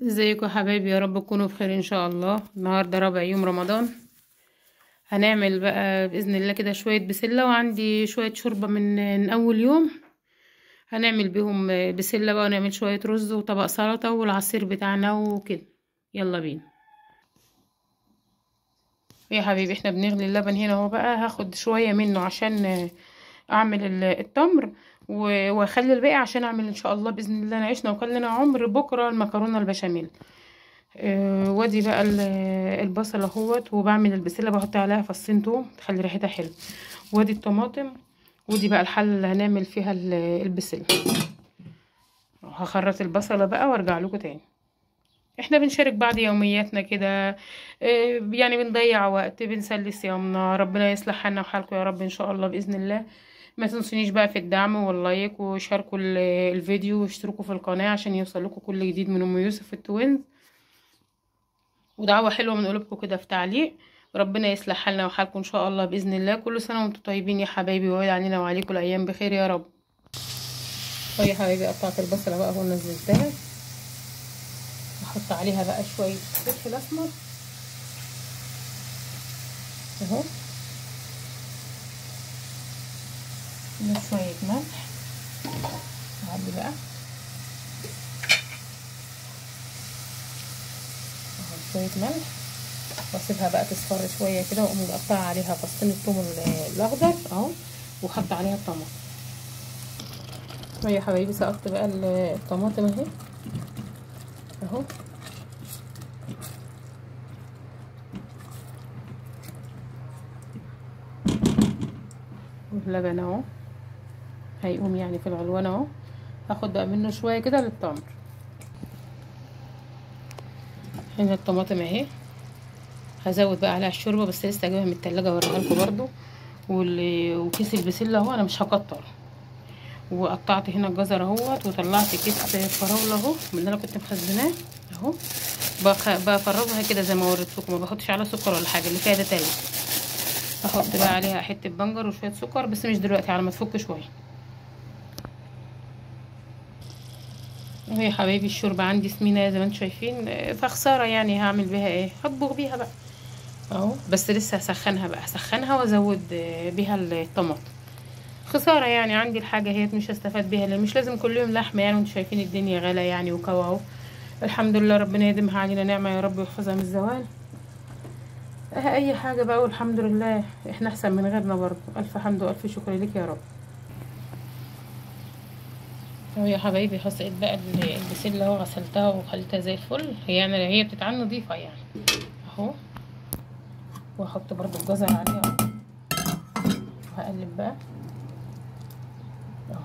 ازيكم يا حبايبي؟ يا رب تكونوا بخير ان شاء الله. النهارده رابع يوم رمضان. هنعمل بقى باذن الله كده شويه بسله، وعندي شويه شوربه من اول يوم هنعمل بيهم بسله بقى، ونعمل شويه رز وطبق سلطه والعصير بتاعنا وكده. يلا بينا يا حبيبي. احنا بنغلي اللبن هنا اهو بقى، هاخد شويه منه عشان اعمل التمر، واخلي الباقي عشان اعمل ان شاء الله باذن الله نعيشنا وكلنا عمر بكره المكرونه البشاميل. وادي بقى البصل اهوت، وبعمل البسله بحط عليها فصين توم تخلي ريحتها حلوه. وادي الطماطم، ودي بقى الحله اللي هنعمل فيها البسله. هخرط البصله بقى وارجع لكم تاني. احنا بنشارك بعض يومياتنا كده، يعني بنضيع وقت، بنسلي صيامنا. ربنا يصلح حالنا وحالكم يا رب ان شاء الله باذن الله. ما تنسونيش بقى في الدعم واللايك، وشاركوا الفيديو، واشتركوا في القناه عشان يوصل لكم كل جديد من ام يوسف التوينز. ودعوة حلوة من قلوبكم كده في تعليق. ربنا يصلح حالنا وحالكم ان شاء الله باذن الله. كل سنه وانتم طيبين يا حبايبي، ويعود علينا وعليكم الايام بخير يا رب. طيب يا حبايبي، قطعت البصله بقى اهو، نزلتها. احط عليها بقى شويه فلفل اسمر اهو، شويه ملح. اعلي بقى اهو شويه ملح، واسيبها بقى تصفر شويه كده، واقوم مقطعه عليها فصين الثوم الاخضر اهو، وحط عليها الطماطم. طيب يا حبايبي، سقطت بقى الطماطم اهي اهو، واللبن اهو هيقوم يعني في العلوان اهو. هاخد بقى منه شويه كده للتمر. هنا الطماطم اهي، هزود بقى عليها الشوربه، بس لسه جايبها من التلاجة اوريها لكم برده. وكيس البسله اهو، انا مش هكتر. وقطعت هنا الجزر اهوت، وطلعت كيس فراوله اهو من اللي انا كنت مخزناه اهو. بفرغها كده زي ما وريتكم، ما بحطش عليها سكر ولا حاجه، اللي فيها ده تلج. احط بقى عليها حته بنجر وشويه سكر، بس مش دلوقتي، على ما تفك شويه اهو. يا حبايبي الشوربه عندي سمينه زي ما انتم شايفين، فخساره يعني، هعمل بيها ايه؟ هطبخ بيها بقى اهو. بس لسه هسخنها بقى، هسخنها وازود بيها الطماطم. خساره يعني، عندي الحاجه هي مش هستفاد بيها، لان مش لازم كل يوم لحمه يعني. وانتم شايفين الدنيا غلا يعني وكوا اهو. الحمد لله، ربنا يديمها علينا نعمه يا رب، ويحفظها من الزوال. اي حاجه بقى، والحمد لله احنا احسن من غيرنا برضه. الف حمد والف شكر لك يا رب. اهو يا حبايبي، حصقت بقى البسله اهو، غسلتها وخليتها زي الفل. هي يعني هي بتتعمل نضيفه يعني اهو. واحط برضو الجزر عليها اهو، وهقلب بقى اهو.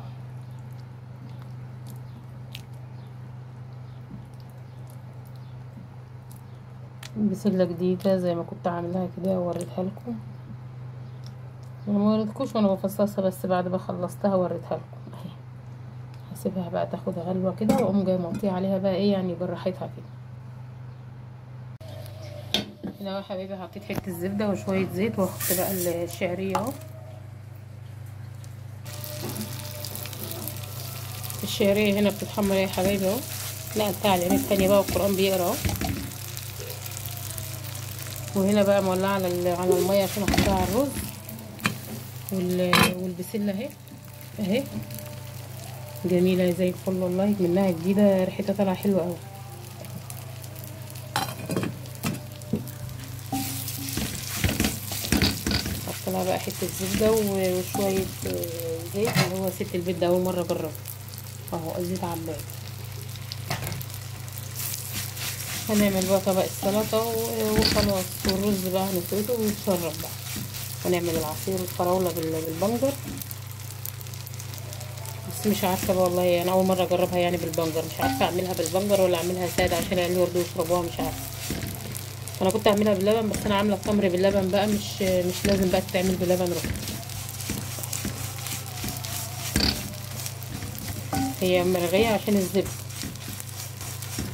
بسله جديده زي ما كنت عاملاها كده ووريتها لكم. انا ما وريتكوش وانا بفصصها، بس بعد ما خلصتها وريتها لكم اهي. هسيبها بقى تاخد غلوه كده، واقوم جايه مغطيه عليها بقى ايه يعني براحتها كده. هنا اهو يا حبايبي، حطيت حته زبده وشويه زيت، واحط بقى الشعريه اهو. الشعريه هنا بتتحمر يا حبايبي اهو. لا بتاع العين التانية بقى، والقرآن بيقرا اهو. وهنا بقى مولعه على الميه عشان احطها على الرز. والبسله اهي اهي، جميله زي الفل والله، منها جديده، ريحتها طالعه حلوه قوي. حط لها بقى حته زبده وشويه زيت، اللي هو ست البيت ده اول مره اجربه اهو، زيت عباد. هنعمل بقى طبق السلطه وخلاص، والرز بقى هنفرده ويتشرب بقى. هنعمل العصير الفراوله بالبنجر. بس مش عارفه بقى والله، انا اول مره اجربها يعني بالبنجر. مش عارفه اعملها بالبنجر ولا اعملها ساده عشان العيال يرضوا يشربوها، مش عارفه. انا كنت اعملها باللبن، بس انا عامله التمر باللبن بقى، مش لازم بقى تتعمل بلبن روح. هي مرغيه عشان الزبده،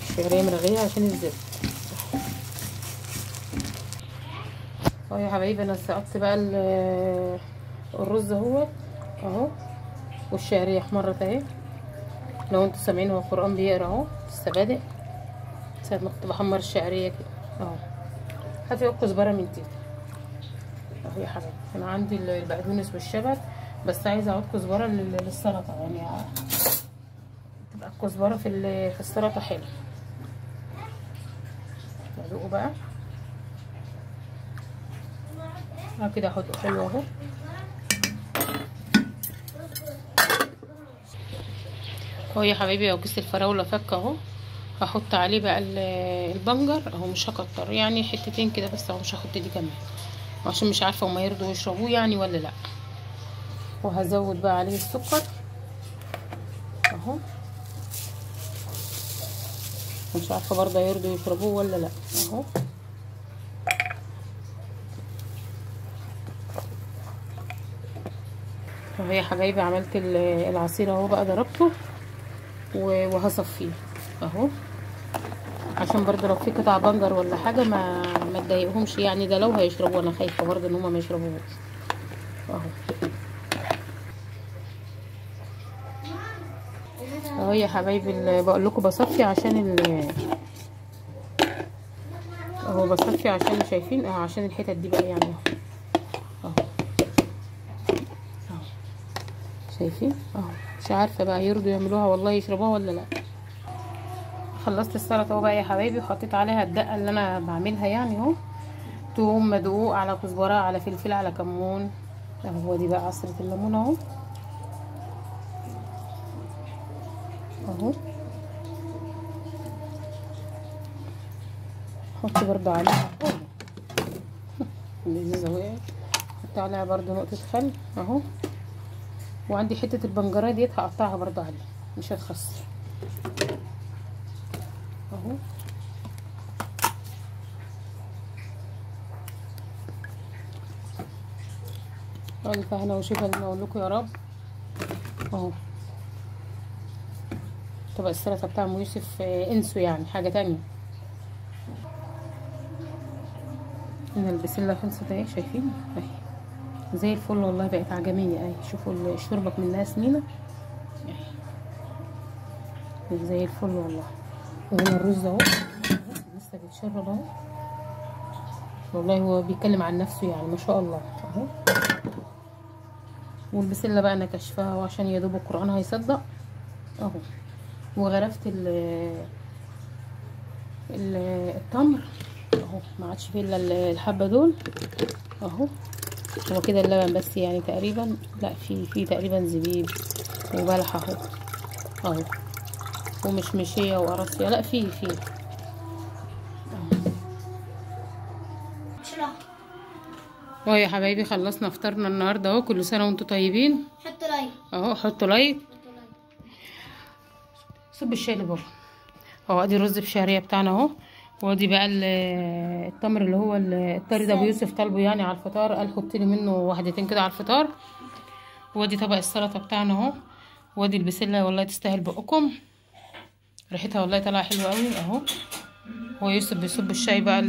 الشعريه مرغيه عشان الزبده اهو. يا حبايبي، انا سقطت بقى الرز اهو اهو، والشعريه احمرت اهي. لو انتوا سامعين هو القرآن بيقرا اهو، لسه بادئ ساعة ما كنت بحمر الشعرية كده اهو. هاتي الكزبرة من تيتا اهو يا حبايبي. انا عندي البقدونس والشبت، بس عايزة اعود كزبرة للسلطة يعني تبقى الكزبرة في السلطة حلو. ادوقه بقى كده احطه حلو اهو. اهو يا حبايبي، اهو كيس الفراولة فك اهو. هحط عليه بقى البنجر اهو، مش هكتر يعني حتتين كده بس اهو، مش هحط دي كمان عشان مش عارفة هما يرضوا يشربوه يعني ولا لا. وهزود بقى عليه السكر اهو، مش عارفة برضه يرضوا يشربوه ولا لا اهو. اهو يا حبايبي عملت العصير اهو بقى، ضربته وهصفيه اهو، عشان برضه لو في قطع بنجر ولا حاجه ما تضايقهمش يعني. ده لو هيشربوا، انا خايفه برضه ان هما ما يشربوش اهو. اهو يا حبايبي بقول لكم بصفي عشان اهو بصفي عشان شايفين اهو، عشان الحتت دي بقى يعني اهو اهو شايفين اهو. مش عارفه بقى يرضوا يعملوها والله يشربوها ولا لا. خلصت السلطه اهو بقى يا حبايبي، وحطيت عليها الدقه اللي انا بعملها يعني اهو، توم مدقوق على كزبره على فلفل على كمون اهو. دي بقى عصره الليمون اهو اهو. حط برضو عليها اللذيذه وقعت، حط عليها برضو نقطه خل اهو. وعندي حته البنجره ديت هقطعها برضو عليها مش هتخسر اهو. الف هنا وشفا اللي اقول لكم يا رب اهو. طبق السلطه بتاع ام يوسف انسوا يعني حاجه تانية. هنا البسله خلصت اهي، شايفين اهي زي الفل والله، بقت عجميه اهي. شوفوا الشوربه منها سمينه اهي زي الفل والله. وهنا الرز اهو لسه بيتشرب اهو والله، هو بيتكلم عن نفسه يعني ما شاء الله اهو. والبسله بقى انا كشفها اهو عشان يا دوب القران هيصدق اهو. وغرفت التمر اهو، ما عادش فيه الا الحبه دول اهو. هو كده اللبن بس يعني تقريبا، لا في تقريبا زبيب وبلح اهو اهو، ومشمشيه وقراصيه، لا في اهو يا حبايبي. خلصنا فطرنا النهارده اهو، كل سنه وانتم طيبين. حطوا لايك اهو، حطوا لايك. صب الشاي لبابا اهو. ادي الرز بشعريه بتاعنا اهو، وادي بقى التمر اللي هو الطري ده ابو يوسف طالبه يعني على الفطار، قال حط لي منه واحدتين كده على الفطار. وادي طبق السلطه بتاعنا اهو، وادي البسله والله تستاهل بقكم، ريحتها والله طالعه حلوه قوي اهو. هو يوسف بيصب الشاي بقى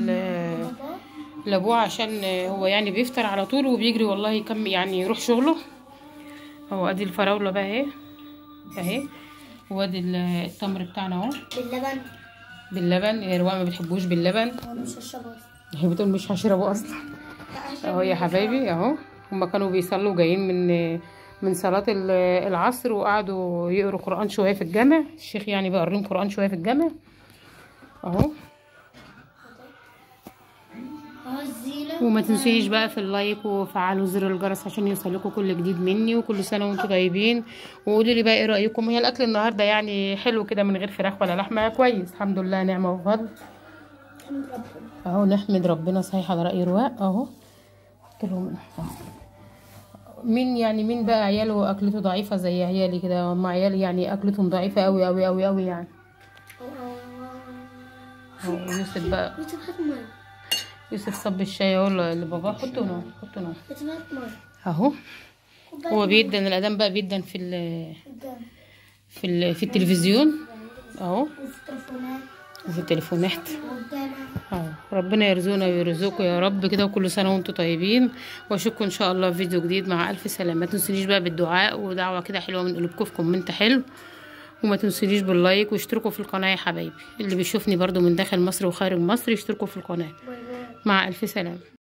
لابوه عشان هو يعني بيفطر على طول وبيجري والله يكمل يعني يروح شغله اهو. ادي الفراوله بقى اهي، وادي التمر بتاعنا اهو باللبن. هي رواق ما بتحبوش باللبن، مش هشربه هي بتقول مش هشربه اصلا اهو يا حبايبي اهو. هما كانوا بيصلوا جايين من صلاة العصر، وقعدوا يقروا قرآن شوية في الجامع. الشيخ يعني بيقريهم قرآن شوية في الجامع اهو. وما تنسيش بقى في اللايك وفعلوا زر الجرس عشان يوصلكوا كل جديد مني. وكل سنه وانتم طيبين. وقولوا لي بقى ايه رايكم. هي الاكل النهارده يعني حلو كده من غير فراخ ولا لحمه، كويس الحمد لله، نعمه وفضل اهو. نحمد ربنا صحيح على راي رواق اهو. كلهم مين بقى عياله اكلته ضعيفه زي عيالي كده؟ هم عيالي يعني اكلتهم ضعيفه قوي قوي قوي قوي يعني اهو. يوسف بقى يوسف صب الشاي اهو لبابا. حطوا نار اهو. هو بيدن الاذان بقى، بيدن في التلفزيون اهو، وفي التليفونات اهو. ربنا يرزقنا ويرزقكم يا رب كده، وكل سنه وانتم طيبين. واشوفكم ان شاء الله في فيديو جديد مع الف سلامه. ما تنسونيش بقى بالدعاء ودعوه كده حلوه من قلوبكم في كومنت حلو، وما تنسونيش باللايك واشتركوا في القناه يا حبايبي. اللي بيشوفني برضو من داخل مصر وخارج مصر يشتركوا في القناه. مع الف سلامه.